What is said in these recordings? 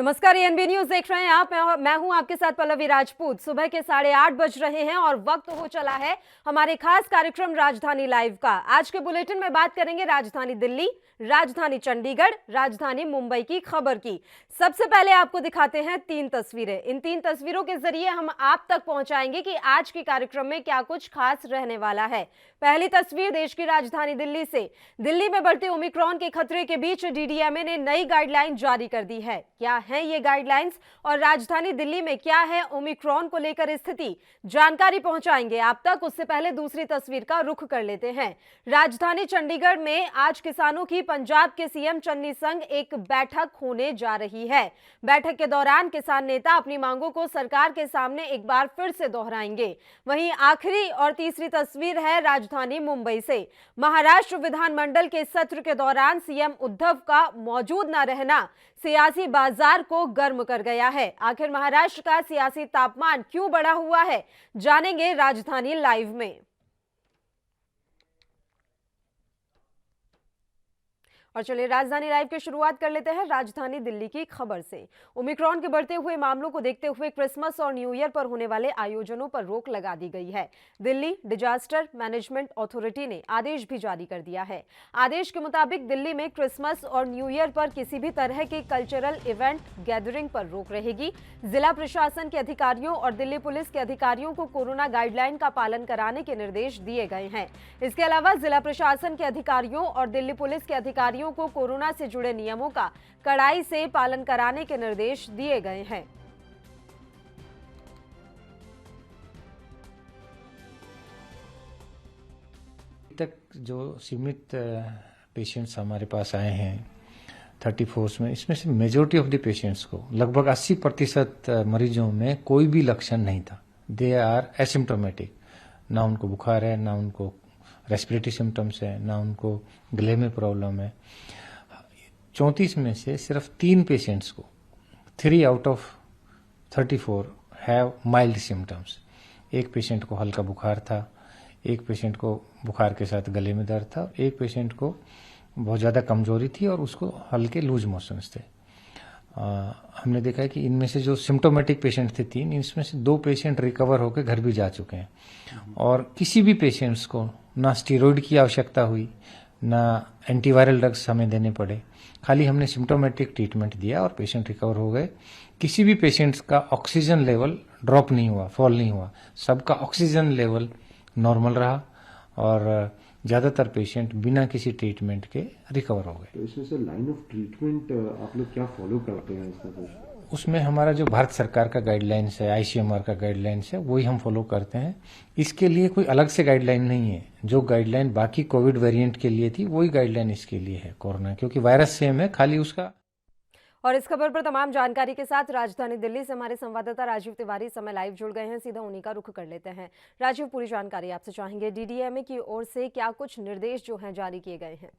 नमस्कार, ANB news देख रहे हैं आप। मैं हूं आपके साथ पल्लवी राजपूत। सुबह के 8:30 बज रहे हैं और वक्त हो चला है हमारे खास कार्यक्रम राजधानी लाइव का। आज के बुलेटिन में बात करेंगे राजधानी दिल्ली, राजधानी चंडीगढ़, राजधानी मुंबई की खबर की। सबसे पहले आपको दिखाते हैं 3 तस्वीरें। इन 3 तस्वीरों के जरिए हम आप तक पहुंचाएंगे कि आज के कार्यक्रम में क्या कुछ खास रहने वाला है। पहली तस्वीर देश की राजधानी दिल्ली से। दिल्ली में बढ़ते ओमिक्रॉन के खतरे के बीच डीडीएमए ने नई गाइडलाइन जारी कर दी है। क्या है ये गाइडलाइंस और राजधानी दिल्ली में क्या है ओमिक्रॉन को लेकर स्थिति, जानकारी पहुंचाएंगे आप तक। उससे पहले दूसरी तस्वीर का रुख कर लेते हैं। राजधानी चंडीगढ़ में आज किसानों की पंजाब के सीएम चन्नी संग एक बैठक होने जा रही है। बैठक के दौरान किसान नेता अपनी मांगों को सरकार के सामने एक बार फिर से दोहराएंगे। वहीं आखिरी और तीसरी तस्वीर है राजधानी मुंबई से। महाराष्ट्र विधानमंडल के सत्र के दौरान सीएम उद्धव का मौजूद न रहना सियासी बाजार को गर्म कर गया है। आखिर महाराष्ट्र का सियासी तापमान क्यों बढ़ा हुआ है, जानेंगे राजधानी लाइव में। और चलिए राजधानी लाइव की शुरुआत कर लेते हैं राजधानी दिल्ली की खबर से। ओमिक्रॉन के बढ़ते हुए मामलों को देखते हुए क्रिसमस और न्यू ईयर पर होने वाले आयोजनों पर रोक लगा दी गई है। दिल्ली डिजास्टर मैनेजमेंट अथॉरिटी ने आदेश भी जारी कर दिया है। आदेश के मुताबिक दिल्ली में क्रिसमस और न्यू ईयर पर किसी भी तरह के कल्चरल इवेंट गैदरिंग पर रोक रहेगी। जिला प्रशासन के अधिकारियों और दिल्ली पुलिस के अधिकारियों को कोरोना गाइडलाइन का पालन कराने के निर्देश दिए गए हैं। इसके अलावा जिला प्रशासन के अधिकारियों और दिल्ली पुलिस के अधिकारियों को कोरोना से जुड़े नियमों का कड़ाई से पालन कराने के निर्देश दिए गए हैं। तक जो सीमित पेशेंट्स हमारे पास आए हैं 34 में, इसमें से मेजोरिटी ऑफ द पेशेंट्स को, लगभग 80% मरीजों में कोई भी लक्षण नहीं था। दे आर एसिम्प्टोमेटिक, ना उनको बुखार है, ना उनको रेस्पिरेटरी सिम्टम्स है, ना उनको गले में प्रॉब्लम है। 34 में से सिर्फ 3 पेशेंट्स को, 3 out of 34 have mild symptoms. एक पेशेंट को हल्का बुखार था, एक पेशेंट को बुखार के साथ गले में दर्द था, एक पेशेंट को बहुत ज़्यादा कमजोरी थी और उसको हल्के लूज मोशंस थे। हमने देखा है कि इनमें से जो सिम्टोमेटिक पेशेंट थे 3, इसमें से 2 पेशेंट रिकवर होकर घर भी जा चुके हैं और किसी भी पेशेंट्स को ना स्टीरॉयड की आवश्यकता हुई, ना एंटीवायरल ड्रग्स हमें देने पड़े। खाली हमने सिम्टोमेटिक ट्रीटमेंट दिया और पेशेंट रिकवर हो गए। किसी भी पेशेंट्स का ऑक्सीजन लेवल ड्रॉप नहीं हुआ, फॉल नहीं हुआ, सबका ऑक्सीजन लेवल नॉर्मल रहा और ज़्यादातर पेशेंट बिना किसी ट्रीटमेंट के रिकवर हो गए। तो इसमें से लाइन ऑफ ट्रीटमेंट आप लोग क्या फॉलो करते हैं इसमें? उसमें हमारा जो भारत सरकार का गाइडलाइंस है, आईसीएमआर का गाइडलाइंस है, वही हम फॉलो करते हैं। इसके लिए कोई अलग से गाइडलाइन नहीं है। जो गाइडलाइन बाकी कोविड वेरिएंट के लिए थी, वही गाइडलाइन इसके लिए है कोरोना, क्योंकि वायरस सेम है, खाली उसका। और इस खबर पर तमाम जानकारी के साथ राजधानी दिल्ली से हमारे संवाददाता राजीव तिवारी समय लाइव जुड़ गए हैं। सीधा उन्हीं का रुख कर लेते हैं। राजीव, पूरी जानकारी आपसे चाहेंगे। डीडीएमए की ओर से क्या कुछ निर्देश जो हैं जारी किए गए हैं?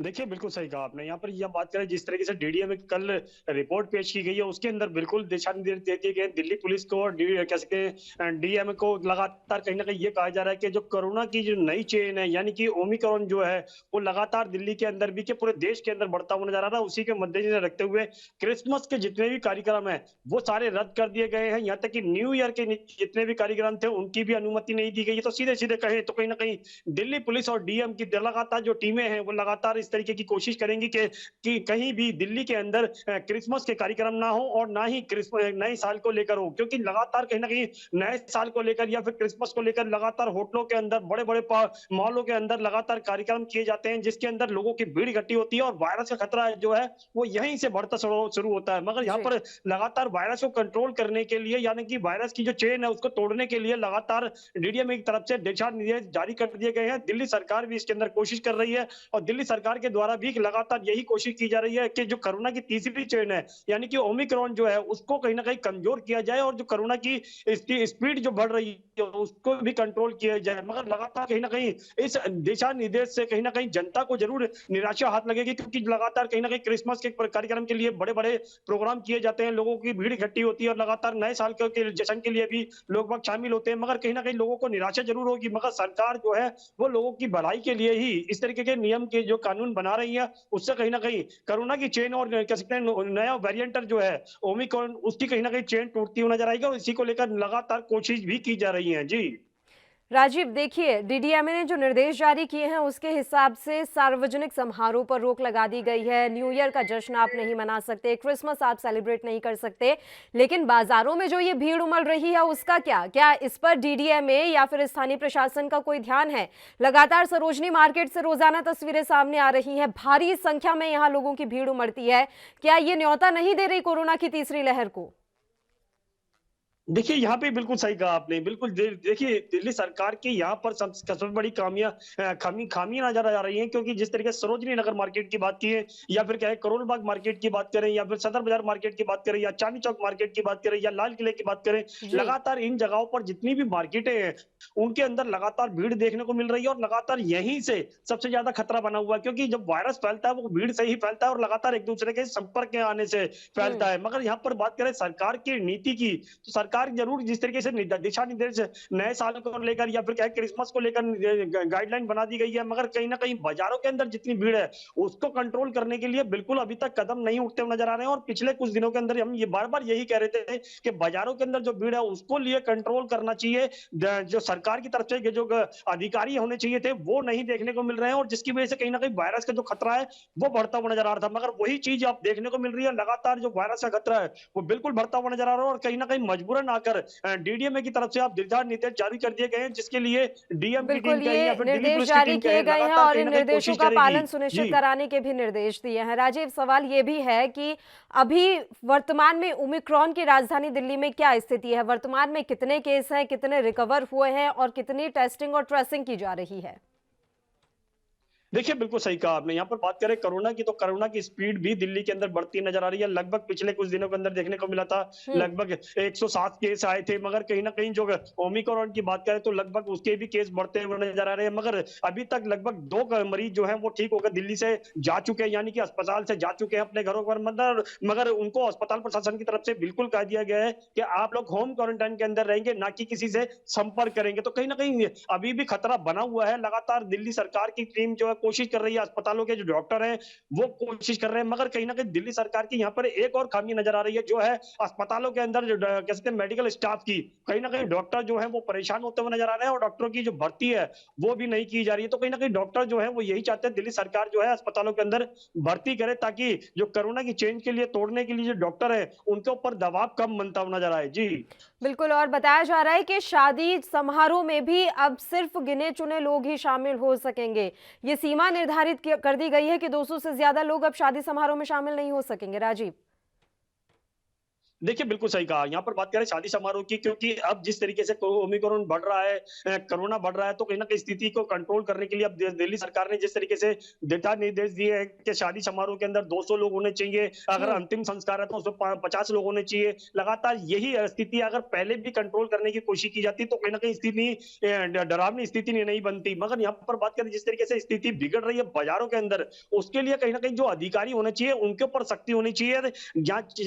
देखिए, बिल्कुल सही कहा आपने। यहाँ पर यह बात करें जिस तरीके से डीडीएमए की कल रिपोर्ट पेश की गई है, उसके अंदर बिल्कुल दिशा निर्देश दे दिए गए दिल्ली पुलिस को और कह सकते हैं डीएमए को। लगातार कहीं ना कहीं ये कहा जा रहा है कि जो कोरोना की जो नई चेन है, यानी कि ओमिक्रॉन जो है, वो लगातार दिल्ली के अंदर भी, के पूरे देश के अंदर बढ़ता हुआ नजर आ रहा है। उसी के मद्देनजर रखते हुए क्रिसमस के जितने भी कार्यक्रम है वो सारे रद्द कर दिए गए हैं। यहाँ तक कि न्यू ईयर के जितने भी कार्यक्रम थे उनकी भी अनुमति नहीं दी गई है। तो सीधे सीधे कहें तो कहीं ना कहीं दिल्ली पुलिस और डीएम की लगातार जो टीमें हैं वो लगातार इस तरीके की कोशिश करेंगी कि कहीं भी दिल्ली के अंदर क्रिसमस के कार्यक्रम ना हो और ना ही क्रिसमस नए साल को लेकर हो, क्योंकि लगातार कहीं ना कहीं नए साल को लेकर या फिर क्रिसमस को लेकर लगातार होटलों के अंदर, बड़े बड़े मॉलों के अंदर लगातार कार्यक्रम किए जाते हैं, जिसके अंदर लोगों की भीड़ इकट्ठी होती है और वायरस का खतरा जो है वो यहीं से बढ़ता शुरू होता है। मगर यहाँ पर लगातार वायरस को कंट्रोल करने के लिए, यानी कि वायरस की जो चेन है उसको तोड़ने के लिए लगातार डीडीएमए की तरफ से दिशा निर्देश जारी कर दिए गए हैं। दिल्ली सरकार भी इसके अंदर कोशिश कर रही है और दिल्ली सरकार के द्वारा भी लगातार यही कोशिश की जा रही है कि जो कोरोना की तीसरी चेन है, यानी कि ओमिक्रॉन जो है, उसको कहीं ना कहीं कमजोर किया जाए और जो कोरोना की इसकी स्पीड जो बढ़ रही है उसको भी कंट्रोल किया जाए। मगर लगातार कहीं ना कहीं इस दिशा निर्देश से कहीं ना कहीं जनता को जरूर निराशा हाथ लगेगी, क्योंकि लगातार कहीं ना कहीं क्रिसमस के कार्यक्रम के लिए बड़े बड़े प्रोग्राम किए जाते हैं, लोगों की भीड़ इकट्ठी होती है और लगातार नए साल के जश्न के लिए भी लोग वक्त शामिल होते हैं। मगर कहीं ना कहीं लोगों को निराशा जरूर होगी। मगर सरकार जो है वो लोगों की भलाई के लिए ही इस तरीके के नियम के जो कानून कानून बना रही है, उससे कहीं ना कहीं कोरोना की चेन और कह सकते हैं नया वेरिएंट जो है ओमिक्रॉन, उसकी कहीं ना कहीं चेन टूटती हुई नजर आएगी और इसी को लेकर लगातार कोशिश भी की जा रही है। जी राजीव, देखिए, डीडीएमए ने जो निर्देश जारी किए हैं उसके हिसाब से सार्वजनिक समारोह पर रोक लगा दी गई है। न्यू ईयर का जश्न आप नहीं मना सकते, क्रिसमस आप सेलिब्रेट नहीं कर सकते, लेकिन बाजारों में जो ये भीड़ उमड़ रही है उसका क्या इस पर डीडीएमए या फिर स्थानीय प्रशासन का कोई ध्यान है? लगातार सरोजनी मार्केट से रोजाना तस्वीरें सामने आ रही हैं, भारी संख्या में यहाँ लोगों की भीड़ उमड़ती है। क्या ये न्योता नहीं दे रही कोरोना की तीसरी लहर को? देखिए, यहाँ पे बिल्कुल सही कहा आपने। बिल्कुल देखिए, दिल्ली सरकार की यहाँ पर सबसे बड़ी खामी नज़र आ रही है, क्योंकि जिस तरीके से सरोजनी नगर मार्केट की बात की है, या फिर क्या है करोल बाग मार्केट की बात करें, या फिर सदर बाजार मार्केट की बात करें, या चांदनी चौक मार्केट की बात करें, या लाल किले की बात करें, जी। लगातार इन जगहों पर जितनी भी मार्केटें हैं, उनके अंदर लगातार भीड़ देखने को मिल रही है और लगातार यहीं से सबसे ज्यादा खतरा बना हुआ है, क्योंकि जब वायरस फैलता है वो भीड़ से ही फैलता है और लगातार एक दूसरे के संपर्क में आने से फैलता है। मगर यहाँ पर बात करें सरकार की नीति की, तो सरकार जरूर जिस तरीके से दिशा निर्देश नए साल को लेकर या फिर क्या है क्रिसमस को लेकर गाइडलाइन बना दी गई है, मगर कहीं ना कहीं बाजारों के अंदर जितनी भीड़ है उसको कंट्रोल करने के लिए बिल्कुल अभी तक कदम नहीं उठते हुए नजर आ रहे हैं। और पिछले कुछ दिनों के अंदर हम ये बार बार यही कह रहे थे कि बाजारों के अंदर जो भीड़ है उसको लिए कंट्रोल करना चाहिए। जो सरकार की तरफ से जो अधिकारी होने चाहिए थे वो नहीं देखने को मिल रहे हैं, और जिसकी वजह से कहीं ना कहीं वायरस का जो खतरा है वो बढ़ता हुआ नजर आ रहा था। मगर वही चीज आप देखने को मिल रही है, लगातार जो वायरस का खतरा है वो बिल्कुल बढ़ता हुआ नजर आ रहा है, और कहीं ना कहीं मजबूरन आकर डीडीएमए की तरफ से आप दिशा निर्देश जारी कर दिए गए हैं, जिसके लिए डीएम की टीम बिल्कुल, कहें या ये फिर दिल्ली निर्देश पुलिस की जारी टीम किए कहें, गए हैं लगातार और कहीं इन ना कहीं निर्देशों कोशिश का पालन करेगी। सुनिश्चित जी कराने के भी निर्देश दिए हैं। राजीव, सवाल ये भी है कि अभी वर्तमान में ओमिक्रॉन की राजधानी दिल्ली में क्या स्थिति है? वर्तमान में कितने केस हैं, कितने रिकवर हुए हैं और कितनी टेस्टिंग और ट्रेसिंग की जा रही है? देखिए, बिल्कुल सही कहा आपने। यहाँ पर बात करें कोरोना की, तो कोरोना की स्पीड भी दिल्ली के अंदर बढ़ती नजर आ रही है। लगभग पिछले कुछ दिनों के अंदर देखने को मिला था लगभग 107 केस आए थे, मगर कहीं ना कहीं जो ओमिक्रॉन की बात करें तो लगभग उसके भी केस बढ़ते हुए नजर आ रहे हैं। मगर अभी तक लगभग 2 मरीज जो है वो ठीक होकर दिल्ली से जा चुके हैं, यानी कि अस्पताल से जा चुके हैं अपने घरों पर। मगर उनको अस्पताल प्रशासन की तरफ से बिल्कुल कह दिया गया है कि आप लोग होम क्वारंटाइन के अंदर रहेंगे, ना कि किसी से संपर्क करेंगे। तो कहीं ना कहीं अभी भी खतरा बना हुआ है। लगातार दिल्ली सरकार की टीम जो है कोशिश कर रही है, अस्पतालों के जो डॉक्टर हैं वो कोशिश कर रहे हैं, मगर कहीं ना कहीं दिल्ली सरकार की यहाँ पर एक और खामी नजर आ रही है, जो है अस्पतालों के अंदर जो कह सकते हैं मेडिकल स्टाफ की। कहीं ना कहीं डॉक्टर जो है वो परेशान होते हुए नजर आ रहे हैं और डॉक्टरों की जो भर्ती है वो भी नहीं की जा रही है। तो कहीं ना कहीं डॉक्टर जो है वो यही चाहते हैं दिल्ली सरकार जो है अस्पतालों के अंदर भर्ती करे, ताकि जो कोरोना की चेन के लिए तोड़ने के लिए जो डॉक्टर है उनके ऊपर दबाव कम बनता हुआ नजर आए। जी बिल्कुल, और बताया जा रहा है कि शादी समारोह में भी अब सिर्फ गिने चुने लोग ही शामिल हो सकेंगे। ये सीमा निर्धारित कर दी गई है कि 200 से ज्यादा लोग अब शादी समारोह में शामिल नहीं हो सकेंगे। राजीव, देखिए, बिल्कुल सही कहा। यहाँ पर बात करें शादी समारोह की, क्योंकि अब जिस तरीके से ओमिक्रॉन बढ़ रहा है, कोरोना बढ़ रहा है, तो कहीं ना कहीं स्थिति को कंट्रोल करने के लिए अब दिल्ली सरकार ने जिस तरीके से दिशा निर्देश दिए हैं कि शादी समारोह के अंदर 200 लोग होने चाहिए, अगर अंतिम संस्कार है तो उसमें 50 लोग होने चाहिए। लगातार यही स्थिति अगर पहले भी कंट्रोल करने की कोशिश की जाती तो कहीं ना कहीं स्थिति डरावनी स्थिति नहीं बनती। मगर यहाँ पर बात करें जिस तरीके से स्थिति बिगड़ रही है बाजारों के अंदर, उसके लिए कहीं ना कहीं जो अधिकारी होने चाहिए उनके ऊपर सख्ती होनी चाहिए,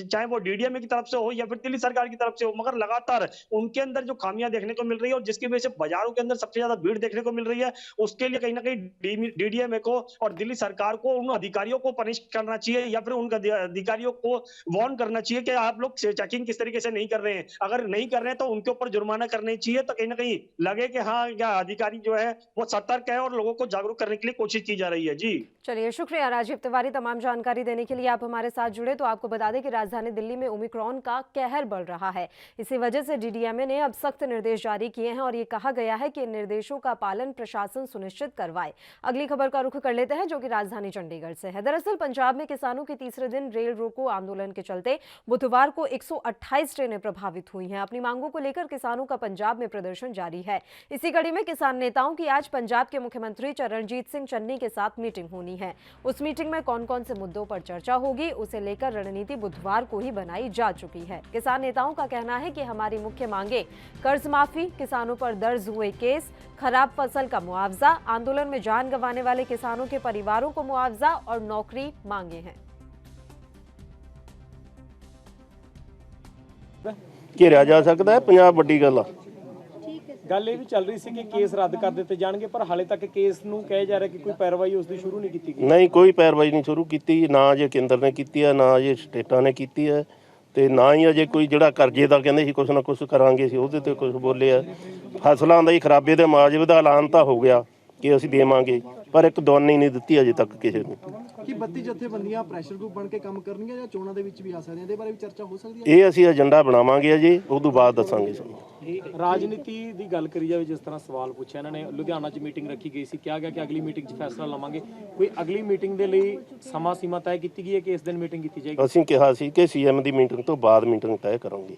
चाहे वो डीडीएमए की तरफ से हो या फिर दिल्ली सरकार की तरफ से हो। मगर लगातार उनके अंदर जो खामियां देखने को मिल रही है और जिसकी वजह से बाजारों के अंदर सबसे ज्यादा भीड़ देखने को मिल रही है, उसके लिए कहीं ना कहीं डीडीएमए को और दिल्ली सरकार को उन अधिकारियों को पनिश करना चाहिए या फिर उन अधिकारियों को वार्न करना चाहिए कि आप लोग चेकिंग किस तरीके से नहीं कर रहे हैं। अगर नहीं कर रहे हैं तो उनके ऊपर जुर्माना करने चाहिए, तो कहीं ना कहीं लगे कि हाँ, क्या अधिकारी जो है वो सतर्क है और लोगों को जागरूक करने के लिए कोशिश की जा रही है। जी चलिए, शुक्रिया राजीव तिवारी तमाम जानकारी देने के लिए। आप हमारे साथ जुड़े। तो आपको बता दें कि राजधानी दिल्ली में ओमिक्रॉन का कहर बढ़ रहा है। इसी वजह से डीडीएमए ने अब सख्त निर्देश जारी किए हैं और ये कहा गया है कि इन निर्देशों का पालन प्रशासन सुनिश्चित करवाए। अगली खबर का रुख कर लेते हैं, जो कि राजधानी चंडीगढ़ से है। दरअसल पंजाब में किसानों के तीसरे दिन रेल रोको आंदोलन के चलते बुधवार को 128 ट्रेनें प्रभावित हुई हैं। अपनी मांगों को लेकर किसानों का पंजाब में प्रदर्शन जारी है। इसी कड़ी में किसान नेताओं की आज पंजाब के मुख्यमंत्री चरणजीत सिंह चन्नी के साथ मीटिंग होनी है। उस मीटिंग में कौन कौन से मुद्दों पर चर्चा होगी, उसे लेकर रणनीति बुधवार को ही बनाई जा चुकी है। किसान नेताओं का कहना है कि हमारी मुख्य मांगे कर्ज माफी, किसानों पर दर्ज हुए केस, खराब फसल का मुआवजा, आंदोलन में जान गंवाने वाले किसानों के परिवारों को मुआवजा और नौकरी मांगे हैं। घेरिया जा सकता है, पंजाब वड्डी गल आ। ਗੱਲ ਇਹ ਵੀ ਚੱਲ ਰਹੀ ਸੀ ਕਿ ਕੇਸ ਰੱਦ ਕਰ ਦਿੱਤੇ ਜਾਣਗੇ, ਪਰ ਹਾਲੇ ਤੱਕ ਕੇਸ ਨੂੰ ਕਿਹਾ ਜਾ ਰਿਹਾ ਕਿ ਕੋਈ ਪੈਰਵਾਈ ਉਸ ਦੀ ਸ਼ੁਰੂ ਨਹੀਂ ਕੀਤੀ ਗਈ। ਨਹੀਂ, ਕੋਈ ਪੈਰਵਾਈ ਨਹੀਂ ਸ਼ੁਰੂ ਕੀਤੀ, ਨਾ ਜੇ ਕੇਂਦਰ ਨੇ ਕੀਤੀ ਹੈ, ਨਾ ਜੇ ਸਟੇਟਾਂ ਨੇ ਕੀਤੀ ਹੈ, ਤੇ ਨਾ ਹੀ ਅਜੇ ਕੋਈ ਜਿਹੜਾ ਕਰਜ਼ੇ ਦਾ ਕਹਿੰਦੇ ਸੀ ਕੁਛ ਨਾ ਕੁਛ ਕਰਾਂਗੇ ਸੀ ਉਹਦੇ ਤੇ ਕੁਛ ਬੋਲੇ ਆ। ਫਸਲਾਂ ਦਾ ਹੀ ਖਰਾਬੇ ਦੇ ਮੁਆਵਜ਼ੇ ਦਾ ਐਲਾਨ ਤਾਂ ਹੋ ਗਿਆ ਕਿ ਅਸੀਂ ਦੇਵਾਂਗੇ, ਪਰ ਇੱਕ ਦੁਆਨੀ ਨਹੀਂ ਦਿੱਤੀ ਅਜੇ ਤੱਕ ਕਿਸੇ ਨੂੰ। ਕਿ 32 ਜਥੇਬੰਦੀਆਂ ਪ੍ਰੈਸ਼ਰ ਗਰੁੱਪ ਬਣ ਕੇ ਕੰਮ ਕਰਨਗੀਆਂ ਜਾਂ ਚੋਣਾਂ ਦੇ ਵਿੱਚ ਵੀ ਆ ਸਕਦੀਆਂ, ਇਹਦੇ ਬਾਰੇ ਵੀ ਚਰਚਾ ਹੋ ਸਕਦੀ ਹੈ? ਇਹ ਅਸੀਂ ਏਜੰਡਾ ਬਣਾਵਾਂਗੇ ਅਜੇ, ਉਸ ਤੋਂ ਬਾਅਦ ਦੱਸਾਂਗੇ ਸਾਨੂੰ। ਰਾਜਨੀਤੀ ਦੀ ਗੱਲ ਕਰੀ ਜਾਵੇ, ਜਿਸ ਤਰ੍ਹਾਂ ਸਵਾਲ ਪੁੱਛਿਆ ਇਹਨਾਂ ਨੇ, ਲੁਧਿਆਣਾ 'ਚ ਮੀਟਿੰਗ ਰੱਖੀ ਗਈ ਸੀ, ਕਿਹਾ ਗਿਆ ਕਿ ਅਗਲੀ ਮੀਟਿੰਗ 'ਚ ਫੈਸਲਾ ਲਵਾਂਗੇ। ਕੋਈ ਅਗਲੀ ਮੀਟਿੰਗ ਦੇ ਲਈ ਸਮਾਂ ਸੀਮਾ ਤੈਅ ਕੀਤੀ ਗਈ ਹੈ ਕਿ ਇਸ ਦਿਨ ਮੀਟਿੰਗ ਕੀਤੀ ਜਾਏਗੀ? ਅਸੀਂ ਕਿਹਾ ਸੀ ਕਿ ਸੀਐਮ ਦੀ ਮੀਟਿੰਗ ਤੋਂ ਬਾਅਦ ਮੀਟਿੰਗ ਤੈਅ ਕਰਾਂਗੇ।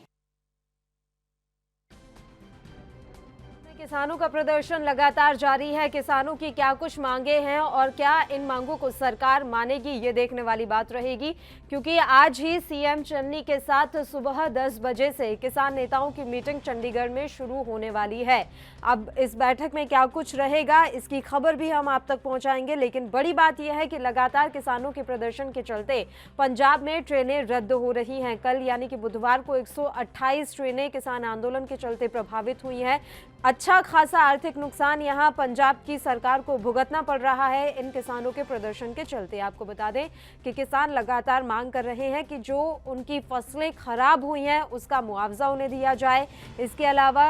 किसानों का प्रदर्शन लगातार जारी है। किसानों की क्या कुछ मांगे हैं और क्या इन मांगों को सरकार मानेगी, ये देखने वाली बात रहेगी, क्योंकि आज ही सीएम चन्नी के साथ सुबह 10 बजे से किसान नेताओं की मीटिंग चंडीगढ़ में शुरू होने वाली है। अब इस बैठक में क्या कुछ रहेगा, इसकी खबर भी हम आप तक पहुंचाएंगे, लेकिन बड़ी बात यह है कि लगातार किसानों के प्रदर्शन के चलते पंजाब में ट्रेनें रद्द हो रही हैं। कल यानी कि बुधवार को 128 ट्रेनें किसान आंदोलन के चलते प्रभावित हुई हैं। अच्छा खासा आर्थिक नुकसान यहां पंजाब की सरकार को भुगतना पड़ रहा है इन किसानों के प्रदर्शन के चलते। आपको बता दें कि किसान लगातार मांग कर रहे हैं कि जो उनकी फसलें खराब हुई हैं उसका मुआवजा उन्हें दिया जाए। इसके अलावा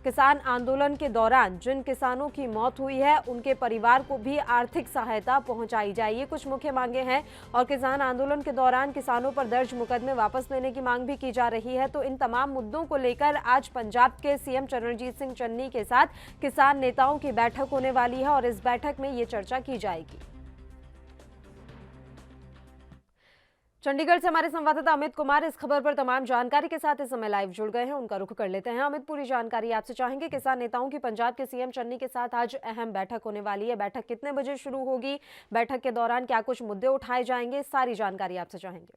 किसान आंदोलन के दौरान जिन किसानों की मौत हुई है उनके परिवार को भी आर्थिक सहायता पहुंचाई जाए, ये कुछ मुख्य मांगे हैं। और किसान आंदोलन के दौरान किसानों पर दर्ज मुकदमे वापस लेने की मांग भी की जा रही है। तो इन तमाम मुद्दों को लेकर आज पंजाब के सीएम चरणजीत सिंह चन्नी के साथ किसान नेताओं की बैठक होने वाली है और इस बैठक में ये चर्चा की जाएगी। चंडीगढ़ से हमारे संवाददाता अमित कुमार इस खबर पर तमाम जानकारी के साथ इस समय लाइव जुड़ गए हैं, उनका रुख कर लेते हैं। अमित, पूरी जानकारी आपसे चाहेंगे। किसान नेताओं की पंजाब के सीएम चन्नी के साथ आज अहम बैठक होने वाली है, बैठक कितने बजे शुरू होगी, बैठक के दौरान क्या कुछ मुद्दे उठाए जाएंगे, सारी जानकारी आपसे चाहेंगे।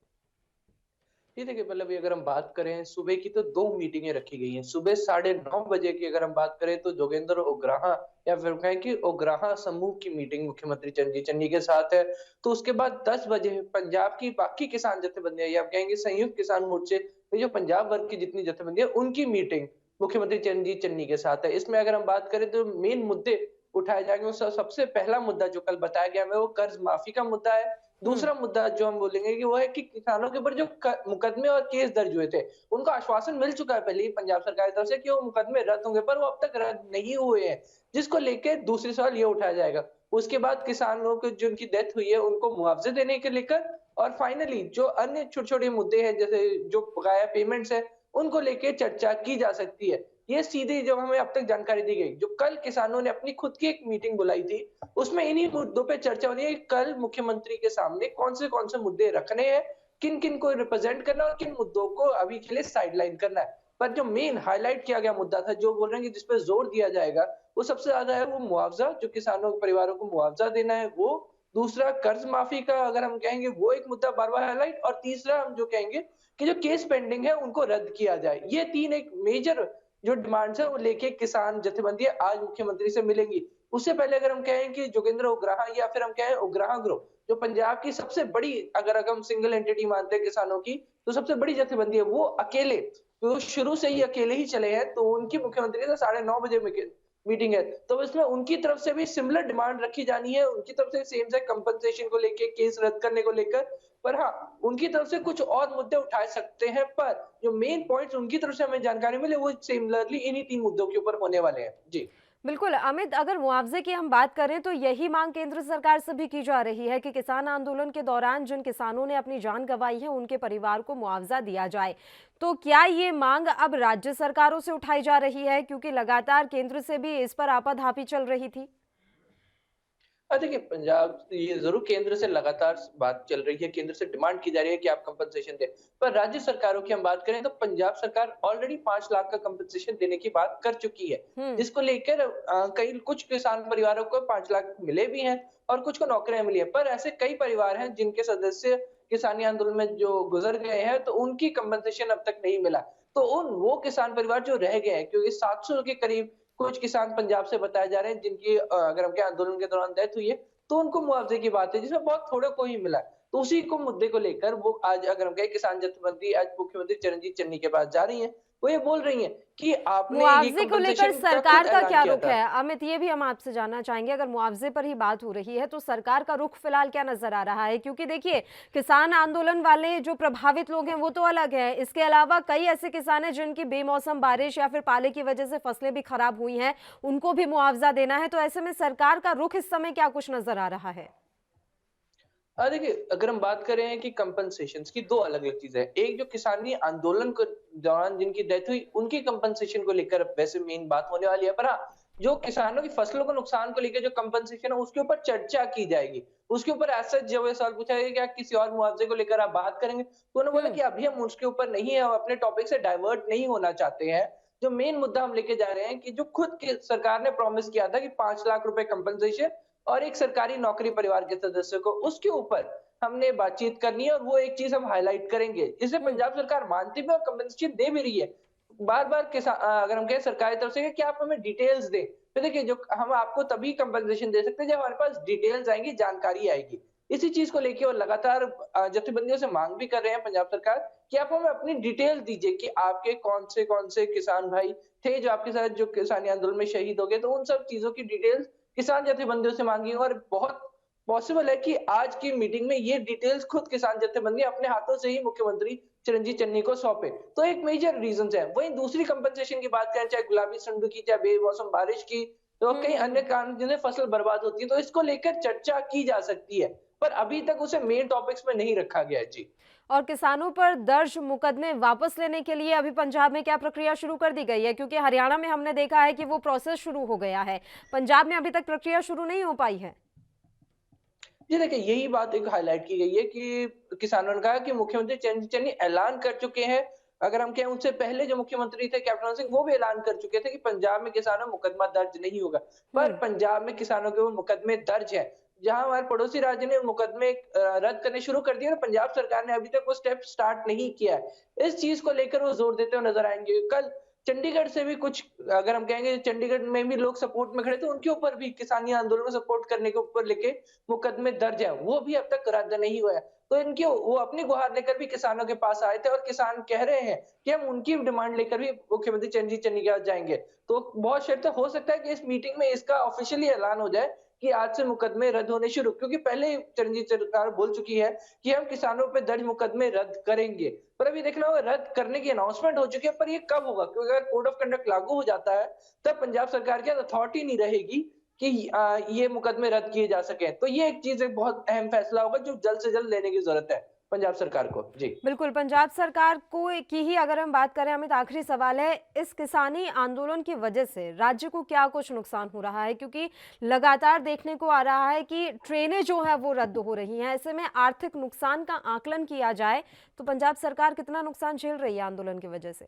ये देखिए पल्लवी, अगर हम बात करें सुबह की तो 2 मीटिंगें रखी गई हैं। सुबह 9:30 बजे की अगर हम बात करें तो जोगेंद्र ओग्राहा या फिर कहें कि ओग्राहा समूह की मीटिंग मुख्यमंत्री चरणजीत चन्नी के साथ है। तो उसके बाद 10 बजे पंजाब की बाकी किसान जथेबंदियां या कहेंगे संयुक्त किसान मोर्चे जो पंजाब वर्ग की जितनी जथेबंदियां उनकी मीटिंग मुख्यमंत्री चरणजीत चन्नी के साथ है। इसमें अगर हम बात करें तो मेन मुद्दे उठाए जाएंगे। सबसे पहला मुद्दा जो कल बताया गया है वो कर्ज माफी का मुद्दा है। दूसरा मुद्दा जो हम बोलेंगे कि वो है कि किसानों के ऊपर जो मुकदमे और केस दर्ज हुए थे उनको आश्वासन मिल चुका है पहले ही पंजाब सरकार की तरफ से कि वो मुकदमे रद्द होंगे, पर वो अब तक रद्द नहीं हुए हैं, जिसको लेकर दूसरे सवाल ये उठाया जाएगा। उसके बाद किसानों को जिनकी डेथ हुई है उनको मुआवजे देने के लेकर, और फाइनली जो अन्य छोटे छोटे मुद्दे हैं जैसे जो बकाया पेमेंट्स है उनको लेकर चर्चा की जा सकती है। ये सीधे जो हमें अब तक जानकारी दी गई, जो कल किसानों ने अपनी खुद की एक मीटिंग बुलाई थी उसमें इन्हीं मुद्दों पे चर्चा होनी है। कल मुख्यमंत्री के सामने कौन से मुद्दे रखने हैं, किन किन को रिप्रेजेंट करना और किन मुद्दों को अभी के लिए साइडलाइन करना है। पर जो मेन हाईलाइट किया गया मुद्दा था, जो बोल रहे हैं कि जिसपे जोर दिया जाएगा, वो सबसे ज्यादा है वो मुआवजा, जो किसानों के परिवारों को मुआवजा देना है वो। दूसरा कर्ज माफी का अगर हम कहेंगे वो एक मुद्दा बार बार हाईलाइट, और तीसरा हम जो कहेंगे कि जो केस पेंडिंग है उनको रद्द किया जाए। ये 3 एक मेजर जो डिमांड्स है वो लेके किसान जथेबंदियां आज मुख्यमंत्री से मिलेंगी। उससे पहले अगर हम कहें कि जोगेंद्र ओग्राहा या फिर हम कहें ओग्राहा ग्रुप, जो पंजाब की सबसे बड़ी, अगर हम सिंगल एंटिटी मानते हैं किसानों की, तो सबसे बड़ी जथेबंदी है, वो अकेले, तो शुरू से ही अकेले ही चले हैं। तो उनकी मुख्यमंत्री से 9:30 बजे मीटिंग है, तो इसमें उनकी तरफ से भी सिमिलर डिमांड रखी जानी है। उनकी तरफ से सेम से कंपनसेशन को लेके, केस रद्द करने को लेकर, पर हाँ उनकी तरफ से कुछ और मुद्दे उठाए सकते हैं, पर जो मेन पॉइंट्स उनकी तरफ से हमें जानकारी मिले वो सिमिलरली इन्हीं 3 मुद्दों के ऊपर होने वाले हैं। जी बिल्कुल अमित, अगर मुआवजे की हम बात करें तो यही मांग केंद्र सरकार से भी की जा रही है कि किसान आंदोलन के दौरान जिन किसानों ने अपनी जान गंवाई है उनके परिवार को मुआवजा दिया जाए। तो क्या ये मांग अब राज्य सरकारों से उठाई जा रही है, क्योंकि लगातार केंद्र से भी इस पर आपाधापी चल रही थी? देखिए पंजाब ये जरूर केंद्र से लगातार बात चल रही है, केंद्र से डिमांड की जा रही है कि आप कंपनसेशन दें, पर राज्य सरकारों की हम बात करें तो पंजाब सरकार ऑलरेडी 5 लाख का कंपनसेशन देने की बात कर चुकी है, जिसको लेकर कई कुछ किसान परिवारों को 5 लाख मिले भी हैं और कुछ को नौकरियां मिली हैं। पर ऐसे कई परिवार हैं जिनके सदस्य किसानी आंदोलन में जो गुजर गए हैं तो उनकी कंपनसेशन अब तक नहीं मिला। तो वो किसान परिवार जो रह गए हैं, क्योंकि 700 के करीब कुछ किसान पंजाब से बताए जा रहे हैं जिनकी अगर हम आंदोलन के दौरान डेथ हुई है, तो उनको मुआवजे की बात है, जिसमें बहुत थोड़े को ही मिला। तो उसी को मुद्दे को लेकर वो आज अगर हम किसान जथेबंदी आज मुख्यमंत्री चरणजीत चन्नी के पास जा रही है, वो ये बोल रही हैं कि आपने ये मुआवजे को लेकर compensation का सरकार खुद का ऐलान क्या किया रुख था। है? अमित, ये भी हम आपसे जानना चाहेंगे। अगर मुआवजे पर ही बात हो रही है तो सरकार का रुख फिलहाल क्या नजर आ रहा है? क्योंकि देखिए, किसान आंदोलन वाले जो प्रभावित लोग हैं वो तो अलग है, इसके अलावा कई ऐसे किसान हैं जिनकी बेमौसम बारिश या फिर पाले की वजह से फसलें भी खराब हुई हैं, उनको भी मुआवजा देना है। तो ऐसे में सरकार का रुख इस समय क्या कुछ नजर आ रहा है? देखिए, अगर हम बात करें कि कंपनसेशंस की, दो अलग अलग चीजें हैं। एक, जो किसानी आंदोलन के दौरान जिनकी डेथ हुई उनकी कंपनसेशन को लेकर वैसे मेन बात होने वाली है, पर हाँ, जो किसानों की फसलों को नुकसान को लेकर जो कंपनसेशन है उसके ऊपर चर्चा की जाएगी। उसके ऊपर ऐसा जब ये सवाल पूछा गया कि क्या किसी और मुआवजे को लेकर आप बात करेंगे, तो उन्होंने बोला कि अभी हम उसके ऊपर नहीं है, हम अपने टॉपिक से डाइवर्ट नहीं होना चाहते हैं। जो मेन मुद्दा हम लेके जा रहे हैं कि जो खुद की सरकार ने प्रॉमिस किया था कि 5 लाख रुपए कंपनसेशन और एक सरकारी नौकरी परिवार के सदस्य को, उसके ऊपर हमने बातचीत करनी है और वो एक चीज हम हाईलाइट करेंगे। इसे पंजाब सरकार मानती भी और कंपनसेशन दे भी रही है। बार-बार अगर हम कहें सरकारी तरफ से कि आप हमें डिटेल्स दें, तो देखिए, जो हम आपको तभी कंपनसेशन दे सकते हैं जब हमारे पास डिटेल्स आएंगी, जानकारी आएगी। इसी चीज को लेके और लगातार जत्थेबंदियों से मांग भी कर रहे हैं पंजाब सरकार कि आप हमें अपनी डिटेल दीजिए कि आपके कौन से किसान भाई थे जो आपके साथ जो किसानी आंदोलन में शहीद हो गए। तो उन सब चीजों की डिटेल्स किसान जत्थेबंदियों से मांगी और बहुत पॉसिबल है कि आज की मीटिंग में ये डिटेल्स खुद किसान जत्थेबंदी अपने हाथों से ही मुख्यमंत्री चिरंजीव चन्नी को सौंपे। तो एक मेजर रीजन है। वहीं दूसरी कंपनसेशन की बात करें, चाहे गुलाबी सुंड की, चाहे बेमौसम बारिश की, तो कई अन्य कारण जिन्हें फसल बर्बाद होती है, तो इसको लेकर चर्चा की जा सकती है, पर अभी तक उसे मेन टॉपिक्स में नहीं रखा गया है। जी। और किसानों पर दर्ज मुकदमे वापस लेने के लिए अभी पंजाब में क्या प्रक्रिया शुरू कर दी गई है? क्योंकि हरियाणा में हमने देखा है कि वो प्रोसेस शुरू हो गया है, पंजाब में अभी तक प्रक्रिया शुरू नहीं हो पाई है। जी, देखिए, यही बात एक हाईलाइट की गई है कि किसानों ने कहा कि मुख्यमंत्री चिरंजीव चन्नी ऐलान कर चुके हैं। अगर हम कहें, उनसे पहले जो मुख्यमंत्री थे कैप्टन सिंह, वो भी ऐलान कर चुके थे कि पंजाब में किसानों में मुकदमा दर्ज नहीं होगा। पर पंजाब में किसानों के वो मुकदमे दर्ज हैं। जहां हमारे पड़ोसी राज्य ने मुकदमे रद्द करने शुरू कर दिए और पंजाब सरकार ने अभी तक वो स्टेप स्टार्ट नहीं किया है। इस चीज को लेकर वो जोर देते हुए नजर आएंगे। कल चंडीगढ़ से भी कुछ, अगर हम कहेंगे, चंडीगढ़ में भी लोग सपोर्ट में खड़े थे, उनके ऊपर भी किसानी आंदोलन को सपोर्ट करने के ऊपर लेके मुकदमे दर्ज है, वो भी अब तक रद्द नहीं हुआ है। तो इनकी वो अपनी गुहार लेकर भी किसानों के पास आए थे और किसान कह रहे हैं कि हम उनकी डिमांड लेकर भी मुख्यमंत्री चिरंजीव चन्नी के पास जाएंगे। तो बहुत शीघ्र हो सकता है कि इस मीटिंग में इसका ऑफिशियली ऐलान हो जाए कि आज से मुकदमे रद्द होने शुरू, क्योंकि पहले ही चिरंजीव सरकार बोल चुकी है कि हम किसानों पे दर्ज मुकदमे रद्द करेंगे। पर अभी देखना होगा, रद्द करने की अनाउंसमेंट हो चुकी है, पर ये कब होगा? क्योंकि अगर कोड ऑफ कंडक्ट लागू हो जाता है तब पंजाब सरकार के अथॉरिटी नहीं रहेगी कि ये मुकदमे रद्द किए जा सके। तो ये एक चीज, एक बहुत अहम फैसला होगा जो जल्द से जल्द लेने की जरूरत है पंजाब सरकार को। जी बिल्कुल, पंजाब सरकार को की ही अगर हम बात करें, अमित, आखिरी सवाल है, इस किसानी आंदोलन की वजह से राज्य को क्या कुछ नुकसान हो रहा है? क्योंकि लगातार देखने को आ रहा है कि ट्रेनें जो है वो रद्द हो रही हैं। ऐसे में आर्थिक नुकसान का आकलन किया जाए तो पंजाब सरकार कितना नुकसान झेल रही है आंदोलन की वजह से?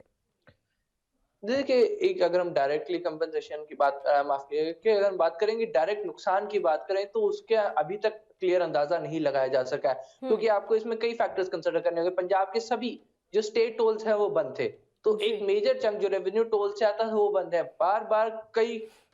देखिए, एक अगर हम डायरेक्टली कंपनसेशन की बात माफ कीजिएगा, कि अगर हम बात करेंगे डायरेक्ट नुकसान की बात करें, तो उसके अभी तक क्लियर अंदाजा नहीं लगाया जा सका है, क्योंकि आपको इसमें कई फैक्टर्स कंसिडर करने होंगे। पंजाब के सभी जो स्टेट टोल्स हैं वो बंद थे, तो एक मेजर चंक जो रेवेन्यू टोल से आता है वो बंद है। बार बार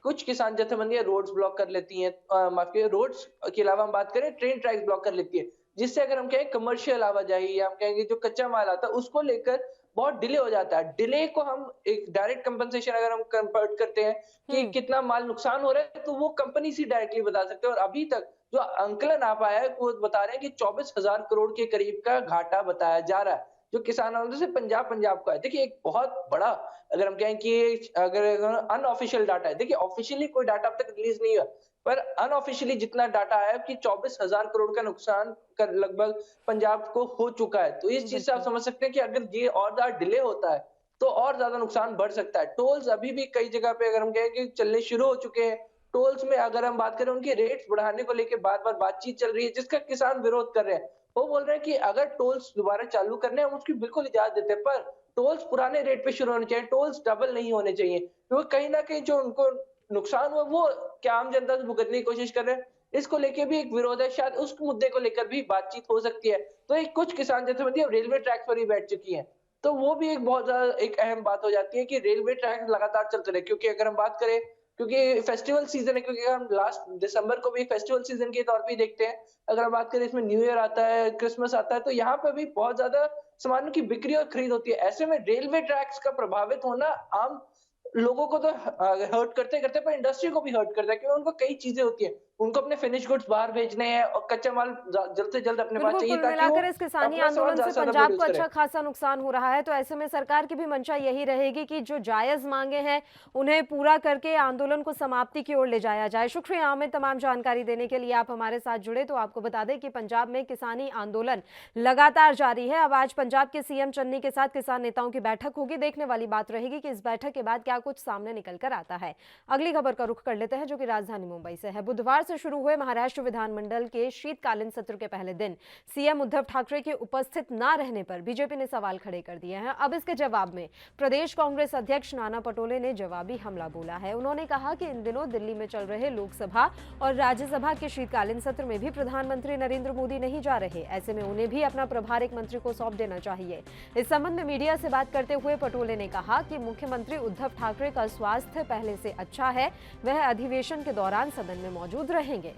कुछ किसान जत्थेबंदियां रोड्स ब्लॉक कर लेती हैं, माफ कीजिए, रोड्स के अलावा हम बात करें, ट्रेन ट्रैक्स ब्लॉक कर लेती है, जिससे अगर हम कहें कमर्शियल आवाजाही या हम कहेंगे जो कच्चा माल आता है उसको लेकर बहुत डिले हो जाता है। डिले को हम एक डायरेक्ट कंपनसेशन अगर हम कन्वर्ट करते हैं कि कितना माल नुकसान हो रहा है, तो वो कंपनी से डायरेक्टली बता सकते हैं। और अभी तक जो आंकलन आ पाया है वो बता रहे हैं कि 24,000 करोड़ के करीब का घाटा बताया जा रहा है जो किसान आंदोलन से पंजाब का है। देखिए, एक बहुत बड़ा, अगर हम कहें कि अगर अनऑफिशियल डाटा है, देखिए ऑफिशियली कोई डाटा अब तक रिलीज नहीं हुआ, पर अनऑफिशियली जितना डाटा आया कि 24,000 करोड़ का नुकसान कर लगभग पंजाब को हो चुका है। तो इस चीज से आप समझ सकते हैं कि अगर ये और ज्यादा डिले होता है तो और ज्यादा नुकसान बढ़ सकता है। टोल्स अभी भी कई जगह पे अगर हम कहें कि चलने शुरू हो चुके हैं। टोल्स में अगर हम बात करें, उनके रेट्स बढ़ाने को लेकर बार बार बातचीत चल रही है, जिसका किसान विरोध कर रहे हैं। वो बोल रहे हैं कि अगर टोल्स दोबारा चालू करने हैं, हम उसकी बिल्कुल इजाजत देते हैं, पर टोल्स पुराने रेट पे शुरू होने चाहिए, टोल्स डबल नहीं होने चाहिए, क्योंकि कहीं ना कहीं जो उनको नुकसान हुआ वो क्या आम जनता से भुगतने की कोशिश कर रहे हैं। इसको लेके भी एक विरोध है, शायद उस मुद्दे को लेकर भी बातचीत हो सकती है। तो एक कुछ किसान जत्थेबंदी अब रेलवे ट्रैक पर ही बैठ चुकी हैं, तो वो भी एक बहुत ज्यादा एक अहम बात हो जाती है कि रेलवे ट्रैक लगातार चलते रहे। क्योंकि अगर हम बात करें क्योंकि फेस्टिवल सीजन है, क्योंकि हम लास्ट दिसंबर को भी फेस्टिवल सीजन के तौर पे ही देखते हैं। अगर हम बात करें, इसमें न्यू ईयर आता है, क्रिसमस आता है, तो यहाँ पे भी बहुत ज्यादा सामानों की बिक्री और खरीद होती है। ऐसे में रेलवे ट्रैक्स का प्रभावित होना आम लोगों को तो हर्ट करते करते, पर इंडस्ट्री को भी हर्ट करता है, क्योंकि उनको कई चीजें होती हैं। उनको अपने फिनिश गुड्स बाहर भेजने हैं और कच्चा माल जल्द से जल्द अपने पास बिल्कुल, चाहिए, कुल ताकि वो मिलाकर इस किसानी अपना सामान आंदोलन से ज्यादा ज्यादा पंजाब को प्रोड्यूस अच्छा करें। खासा नुकसान हो रहा है, तो ऐसे में सरकार की भी मंशा यही रहेगी कि जो जायज मांगे हैं उन्हें पूरा करके आंदोलन को समाप्ति की ओर ले जाया जाए। शुक्रिया हमें तमाम जानकारी देने के लिए। आप हमारे साथ जुड़े। तो आपको बता दें कि पंजाब में किसानी आंदोलन लगातार जारी है। अब आज पंजाब के सीएम चन्नी के साथ किसान नेताओं की बैठक होगी। देखने वाली बात रहेगी कि इस बैठक के बाद क्या कुछ सामने निकल कर आता है। अगली खबर का रुख कर लेते हैं, जो कि राजधानी मुंबई से है। बुधवार से शुरू हुए महाराष्ट्र विधानमंडल के शीतकालीन सत्र के पहले दिन सीएम उद्धव ठाकरे के उपस्थित न रहने पर बीजेपी ने सवाल खड़े कर दिए हैं। अब इसके जवाब में प्रदेश कांग्रेस अध्यक्ष नाना पटोले ने जवाबी हमला बोला है। उन्होंने कहा कि इन दिनों दिल्ली में चल रहे लोकसभा और राज्यसभा के शीतकालीन सत्र में भी प्रधानमंत्री नरेंद्र मोदी नहीं जा रहे। ऐसे में उन्हें भी अपना प्रभार एक मंत्री को सौंप देना चाहिए। इस संबंध में मीडिया से बात करते हुए पटोले ने कहा कि मुख्यमंत्री उद्धव ठाकरे का स्वास्थ्य पहले से अच्छा है, वह अधिवेशन के दौरान सदन में मौजूद रहेंगे।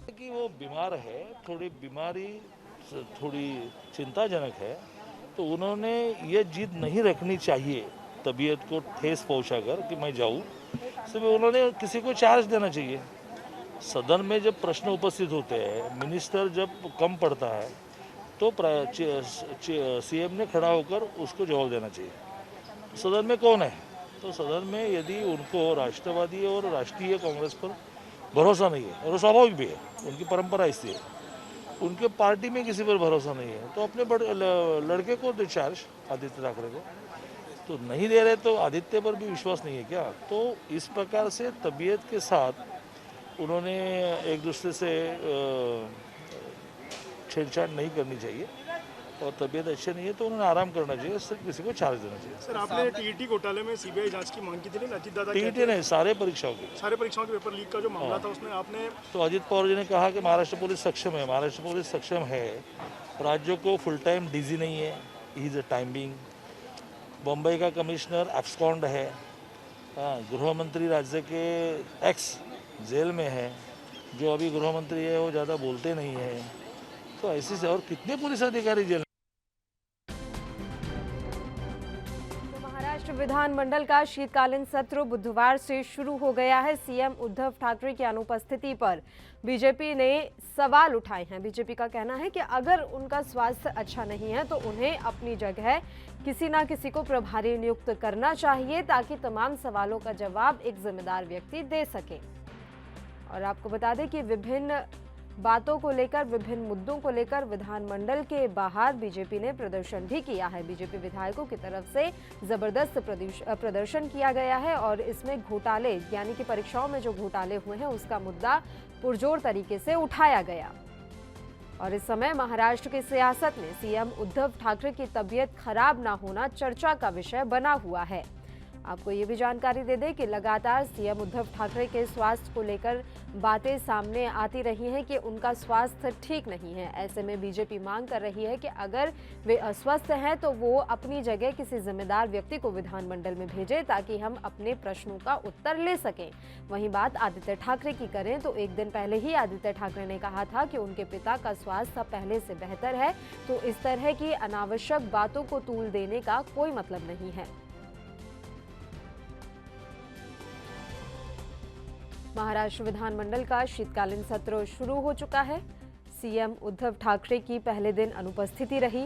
कि वो बीमार है, थोड़ी बीमारी थोड़ी चिंताजनक है, तो उन्होंने ये जिद नहीं रखनी चाहिए तबीयत को ठेस पहुंचाकर कि मैं जाऊं। सिर्फ उन्होंने किसी को चार्ज देना चाहिए। सदन में जब प्रश्न उपस्थित होते हैं, मिनिस्टर जब कम पड़ता है, तो सीएम ने खड़ा होकर उसको जवाब देना चाहिए। सदन में कौन है? तो सदन में यदि उनको राष्ट्रवादी और राष्ट्रीय कांग्रेस पर भरोसा नहीं है, और वो स्वाभाविक भी है, उनकी परंपरा ऐसी है, उनके पार्टी में किसी पर भरोसा नहीं है, तो अपने लड़के को डिस्चार्ज, आदित्य ठाकरे को, तो नहीं दे रहे तो आदित्य पर भी विश्वास नहीं है क्या? तो इस प्रकार से तबीयत के साथ उन्होंने एक दूसरे से छेड़छाड़ नहीं करनी चाहिए, और तबीयत अच्छी नहीं है तो उन्होंने आराम करना चाहिए, सिर्फ किसी को चार्ज देना चाहिए। सर, आपने टीईटी घोटाले में सीबीआई जांच की मांग की थी ना, अजित दादा? टीईटी नहीं, सारे परीक्षाओं की, सारे परीक्षाओं के पेपर लीक का जो मामला था, उसमें आपने तो अजित पवार जी ने कहा कि महाराष्ट्र पुलिस सक्षम है। महाराष्ट्र पुलिस सक्षम है, राज्यों को फुल टाइम डीजी नहीं है, he is a time being. Bombay का कमिश्नर एब्सकॉन्ड है, गृह मंत्री राज्य के एक्स जेल में है, जो अभी गृह मंत्री है वो ज़्यादा बोलते नहीं है, तो ऐसे से और कितने पुलिस अधिकारी जेल। महाराष्ट्र विधानमंडल का शीतकालीन सत्र बुधवार से शुरू हो गया है। सीएम उद्धव ठाकरे की अनुपस्थिति पर बीजेपी ने सवाल उठाए हैं। बीजेपी का कहना है कि अगर उनका स्वास्थ्य अच्छा नहीं है तो उन्हें अपनी जगह किसी ना किसी को प्रभारी नियुक्त करना चाहिए, ताकि तमाम सवालों का जवाब एक जिम्मेदार व्यक्ति दे सके। और आपको बता दें कि विभिन्न बातों को लेकर, विभिन्न मुद्दों को लेकर विधानमंडल के बाहर बीजेपी ने प्रदर्शन भी किया है। बीजेपी विधायकों की तरफ से जबरदस्त प्रदर्शन किया गया है, और इसमें घोटाले, यानी कि परीक्षाओं में जो घोटाले हुए हैं उसका मुद्दा पुरजोर तरीके से उठाया गया। और इस समय महाराष्ट्र की सियासत में सीएम उद्धव ठाकरे की तबीयत खराब ना होना चर्चा का विषय बना हुआ है। आपको ये भी जानकारी दे दें कि लगातार सीएम उद्धव ठाकरे के स्वास्थ्य को लेकर बातें सामने आती रही हैं कि उनका स्वास्थ्य ठीक नहीं है। ऐसे में बीजेपी मांग कर रही है कि अगर वे अस्वस्थ हैं तो वो अपनी जगह किसी जिम्मेदार व्यक्ति को विधानमंडल में भेजें, ताकि हम अपने प्रश्नों का उत्तर ले सकें। वहीं बात आदित्य ठाकरे की करें तो एक दिन पहले ही आदित्य ठाकरे ने कहा था कि उनके पिता का स्वास्थ्य पहले से बेहतर है, तो इस तरह की अनावश्यक बातों को तूल देने का कोई मतलब नहीं है। महाराष्ट्र विधानमंडल का शीतकालीन सत्र शुरू हो चुका है। सीएम उद्धव ठाकरे की पहले दिन अनुपस्थिति रही,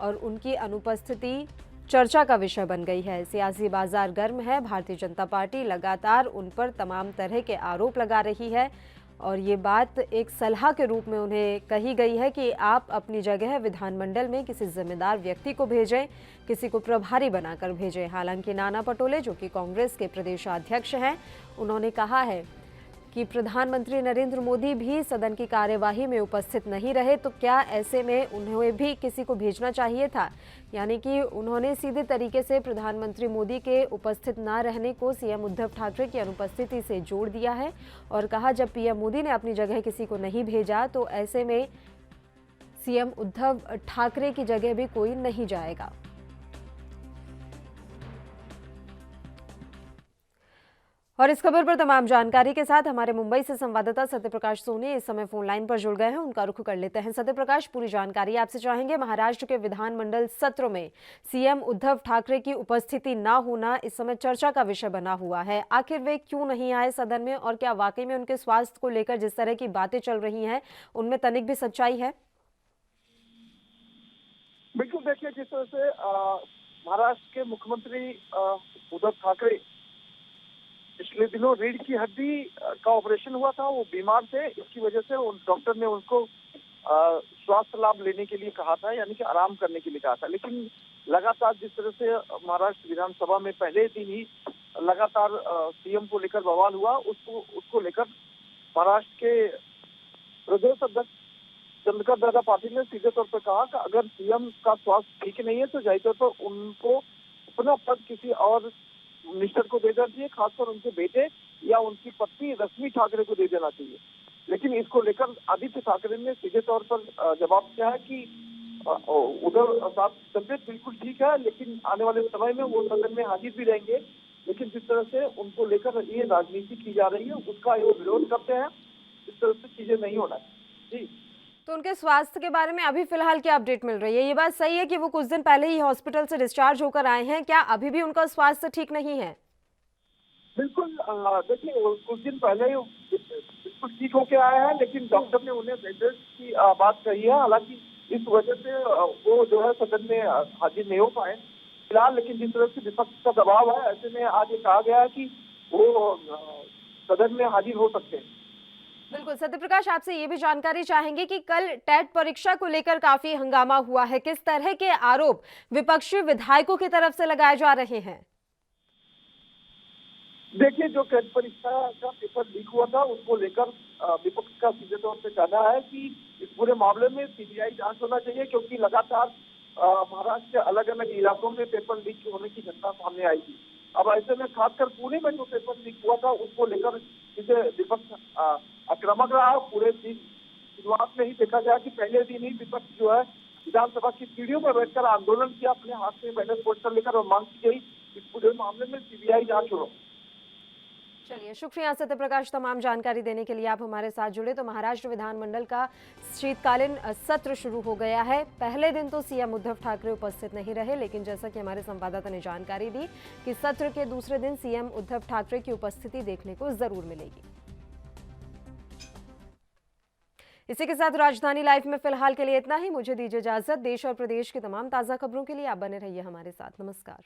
और उनकी अनुपस्थिति चर्चा का विषय बन गई है। सियासी बाजार गर्म है। भारतीय जनता पार्टी लगातार उन पर तमाम तरह के आरोप लगा रही है, और ये बात एक सलाह के रूप में उन्हें कही गई है कि आप अपनी जगह विधानमंडल में किसी जिम्मेदार व्यक्ति को भेजें, किसी को प्रभारी बनाकर भेजें। हालांकि नाना पटोले, जो कि कांग्रेस के प्रदेशाध्यक्ष हैं, उन्होंने कहा है कि प्रधानमंत्री नरेंद्र मोदी भी सदन की कार्यवाही में उपस्थित नहीं रहे, तो क्या ऐसे में उन्हें भी किसी को भेजना चाहिए था। यानी कि उन्होंने सीधे तरीके से प्रधानमंत्री मोदी के उपस्थित न रहने को सीएम उद्धव ठाकरे की अनुपस्थिति से जोड़ दिया है, और कहा जब पीएम मोदी ने अपनी जगह किसी को नहीं भेजा तो ऐसे में सीएम उद्धव ठाकरे की जगह भी कोई नहीं जाएगा। और इस खबर पर तमाम जानकारी के साथ हमारे मुंबई से संवाददाता सत्यप्रकाश सोनी इस समय फोन लाइन पर जुड़ गए हैं। उनका रुख कर लेते हैं। सत्यप्रकाश, पूरी जानकारी आपसे चाहेंगे। महाराष्ट्र के विधानमंडल सत्र में सीएम उद्धव ठाकरे की उपस्थिति न होना इस समय चर्चा का विषय बना हुआ है। आखिर वे क्यों नहीं आए सदन में, और क्या वाकई में उनके स्वास्थ्य को लेकर जिस तरह की बातें चल रही हैं उनमें तनिक भी सच्चाई है? बिल्कुल, देखिए, जिस तरह से महाराष्ट्र के मुख्यमंत्री उद्धव ठाकरे पिछले दिनों रीढ़ की हड्डी का ऑपरेशन हुआ था, वो बीमार थे, इसकी वजह से डॉक्टर ने उनको स्वास्थ्य लाभ लेने के लिए कहा था, यानी कि आराम करने के लिए कहा था। लेकिन लगातार जिस तरह से महाराष्ट्र विधानसभा में पहले दिन ही लगातार सीएम को लेकर बवाल हुआ, उसको लेकर महाराष्ट्र के प्रदेश अध्यक्ष चंद्रकांत दादा पाटिल ने सीधे तौर पर कहा कि अगर सीएम का स्वास्थ्य ठीक नहीं है तो जाहिर तौर पर उनको अपना पद किसी और मिनिस्टर को दे देना चाहिए, खासकर उनके बेटे या उनकी पत्नी रश्मि ठाकरे को दे देना चाहिए। लेकिन इसको लेकर आदित्य ठाकरे ने सीधे तौर पर जवाब दिया है कि उधर साहब तबियत बिल्कुल ठीक है, लेकिन आने वाले समय में वो सदन में हाजिर भी रहेंगे। लेकिन जिस तरह से उनको लेकर ये राजनीति की जा रही है उसका ये विरोध करते हैं। इस तरह से चीजें नहीं होना जी। तो उनके स्वास्थ्य के बारे में अभी फिलहाल क्या अपडेट मिल रही है? ये बात सही है कि वो कुछ दिन पहले ही हॉस्पिटल से डिस्चार्ज होकर आए हैं, क्या अभी भी उनका स्वास्थ्य ठीक नहीं है? बिल्कुल, देखिए, कुछ दिन पहले ही बिल्कुल ठीक होके आए हैं, लेकिन डॉक्टर ने उन्हें बेड रेस्ट की बात कही है। हालांकि इस वजह से वो जो है सदन में हाजिर नहीं हो पाए फिलहाल। लेकिन जिस तरह से विपक्ष का दबाव है, ऐसे में आज ये कहा गया है कि वो सदन में हाजिर हो सकते हैं। बिल्कुल सत्यप्रकाश, आपसे ये भी जानकारी चाहेंगे कि कल टेट परीक्षा को लेकर काफी हंगामा हुआ है। किस तरह के आरोप विपक्षी विधायकों की तरफ से लगाए जा रहे हैं? देखिए, जो टेट परीक्षा का पेपर लीक हुआ था उसको लेकर विपक्ष का सीधे तौर पे कहना है कि इस पूरे मामले में सीबीआई जांच होना चाहिए, क्योंकि लगातार महाराष्ट्र के अलग अलग इलाकों में पेपर लीक होने की घटना सामने आई थी। अब ऐसे में खासकर पुणे में जो पेपर लीक हुआ था उसको लेकर जिसे विपक्ष आक्रामक रहा। पूरे दिन शुरुआत में ही देखा गया कि पहले दिन ही विपक्ष जो है विधानसभा की सीढ़ियों पर बैठकर आंदोलन किया, अपने हाथ में बैनर पोस्टर लेकर, और मांग की गई इस पूरे मामले में सीबीआई जांच हो। चलिए, शुक्रिया सत्यप्रकाश तमाम जानकारी देने के लिए। आप हमारे साथ जुड़े। तो महाराष्ट्र विधानमंडल का शीतकालीन सत्र शुरू हो गया है। पहले दिन तो सीएम उद्धव ठाकरे उपस्थित नहीं रहे, लेकिन जैसा कि हमारे संवाददाता ने जानकारी दी कि सत्र के दूसरे दिन सीएम उद्धव ठाकरे की उपस्थिति देखने को जरूर मिलेगी। इसी के साथ राजधानी लाइव में फिलहाल के लिए इतना ही। मुझे दीजिए इजाजत। देश और प्रदेश की तमाम ताजा खबरों के लिए आप बने रहिए हमारे साथ। नमस्कार।